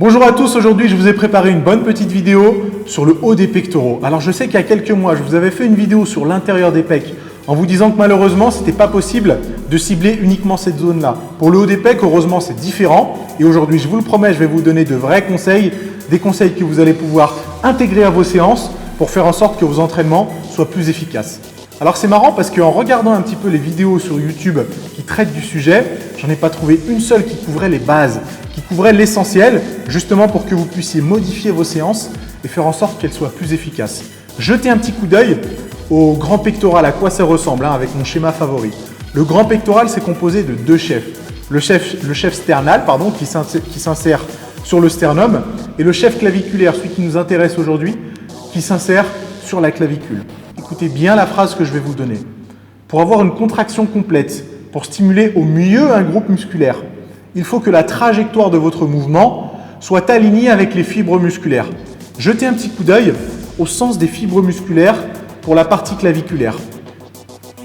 Bonjour à tous, aujourd'hui je vous ai préparé une bonne petite vidéo sur le haut des pectoraux. Alors je sais qu'il y a quelques mois, je vous avais fait une vidéo sur l'intérieur des pecs en vous disant que malheureusement, ce n'était pas possible de cibler uniquement cette zone-là. Pour le haut des pecs, heureusement, c'est différent. Et aujourd'hui, je vous le promets, je vais vous donner de vrais conseils, des conseils que vous allez pouvoir intégrer à vos séances pour faire en sorte que vos entraînements soient plus efficaces. Alors c'est marrant parce qu'en regardant un petit peu les vidéos sur YouTube qui traitent du sujet, j'en ai pas trouvé une seule qui couvrait les bases, qui couvrait l'essentiel, justement pour que vous puissiez modifier vos séances et faire en sorte qu'elles soient plus efficaces. Jetez un petit coup d'œil au grand pectoral, à quoi ça ressemble, avec mon schéma favori. Le grand pectoral, c'est composé de deux chefs. Le chef sternal, qui s'insère sur le sternum, et le chef claviculaire, celui qui nous intéresse aujourd'hui, qui s'insère sur la clavicule. Écoutez bien la phrase que je vais vous donner. Pour avoir une contraction complète, pour stimuler au mieux un groupe musculaire, il faut que la trajectoire de votre mouvement soit alignée avec les fibres musculaires. Jetez un petit coup d'œil au sens des fibres musculaires pour la partie claviculaire.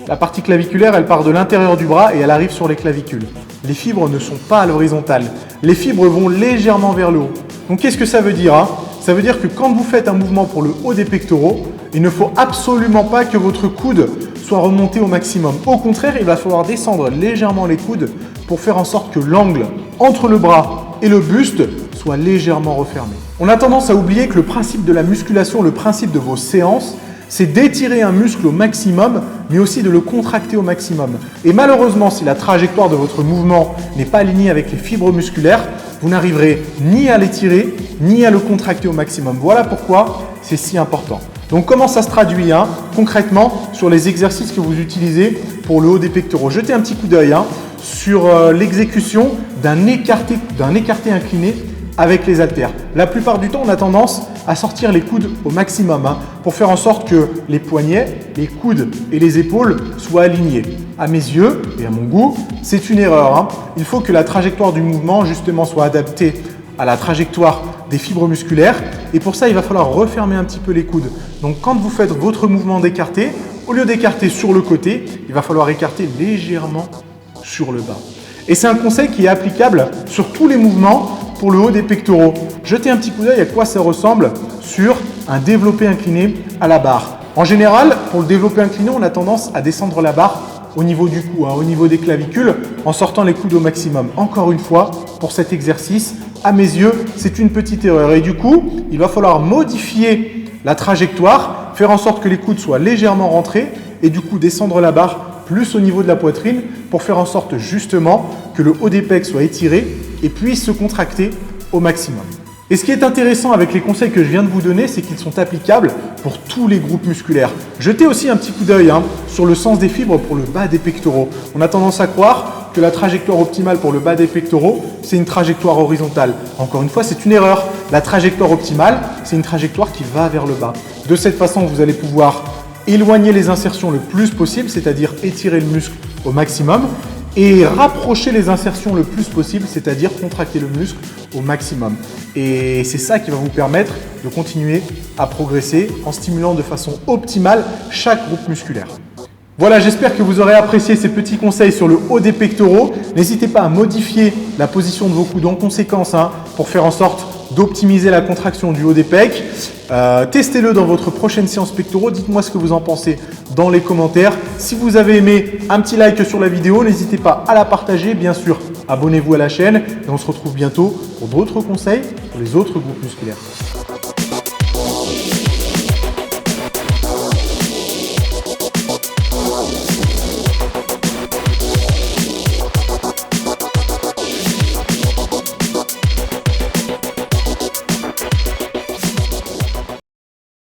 La partie claviculaire, elle part de l'intérieur du bras et elle arrive sur les clavicules. Les fibres ne sont pas à l'horizontale. Les fibres vont légèrement vers le haut. Donc qu'est-ce que ça veut dire, Ça veut dire que quand vous faites un mouvement pour le haut des pectoraux, il ne faut absolument pas que votre coude soit remonté au maximum. Au contraire, il va falloir descendre légèrement les coudes pour faire en sorte que l'angle entre le bras et le buste soit légèrement refermé. On a tendance à oublier que le principe de la musculation, le principe de vos séances, c'est d'étirer un muscle au maximum, mais aussi de le contracter au maximum. Et malheureusement, si la trajectoire de votre mouvement n'est pas alignée avec les fibres musculaires, vous n'arriverez ni à l'étirer, ni à le contracter au maximum. Voilà pourquoi c'est si important. Donc comment ça se traduit concrètement sur les exercices que vous utilisez pour le haut des pectoraux? Jetez un petit coup d'œil sur l'exécution d'un écarté incliné avec les haltères. La plupart du temps, on a tendance à sortir les coudes au maximum pour faire en sorte que les poignets, les coudes et les épaules soient alignés. À mes yeux et à mon goût, c'est une erreur. Il faut que la trajectoire du mouvement justement soit adaptée à la trajectoire des fibres musculaires et pour ça, il va falloir refermer un petit peu les coudes. Donc quand vous faites votre mouvement d'écarté, au lieu d'écarter sur le côté, il va falloir écarter légèrement sur le bas. Et c'est un conseil qui est applicable sur tous les mouvements pour le haut des pectoraux. Jetez un petit coup d'œil à quoi ça ressemble sur un développé incliné à la barre. En général, pour le développé incliné, on a tendance à descendre la barre au niveau du cou, au niveau des clavicules, en sortant les coudes au maximum. Encore une fois, pour cet exercice, à mes yeux, c'est une petite erreur. Et du coup, il va falloir modifier la trajectoire, faire en sorte que les coudes soient légèrement rentrés et du coup descendre la barre plus au niveau de la poitrine pour faire en sorte justement que le haut des pecs soit étiré et puisse se contracter au maximum. Et ce qui est intéressant avec les conseils que je viens de vous donner, c'est qu'ils sont applicables pour tous les groupes musculaires. Jetez aussi un petit coup d'œil sur le sens des fibres pour le bas des pectoraux. On a tendance à croire que la trajectoire optimale pour le bas des pectoraux, c'est une trajectoire horizontale. Encore une fois, c'est une erreur. La trajectoire optimale, c'est une trajectoire qui va vers le bas. De cette façon, vous allez pouvoir éloigner les insertions le plus possible, c'est-à-dire étirer le muscle au maximum, et rapprocher les insertions le plus possible, c'est-à-dire contracter le muscle au maximum. Et c'est ça qui va vous permettre de continuer à progresser en stimulant de façon optimale chaque groupe musculaire. Voilà, j'espère que vous aurez apprécié ces petits conseils sur le haut des pectoraux. N'hésitez pas à modifier la position de vos coudes en conséquence pour faire en sorte d'optimiser la contraction du haut des pecs. Testez-le dans votre prochaine séance pectoraux. Dites-moi ce que vous en pensez dans les commentaires. Si vous avez aimé, un petit like sur la vidéo. N'hésitez pas à la partager. Bien sûr, abonnez-vous à la chaîne. Et on se retrouve bientôt pour d'autres conseils pour les autres groupes musculaires.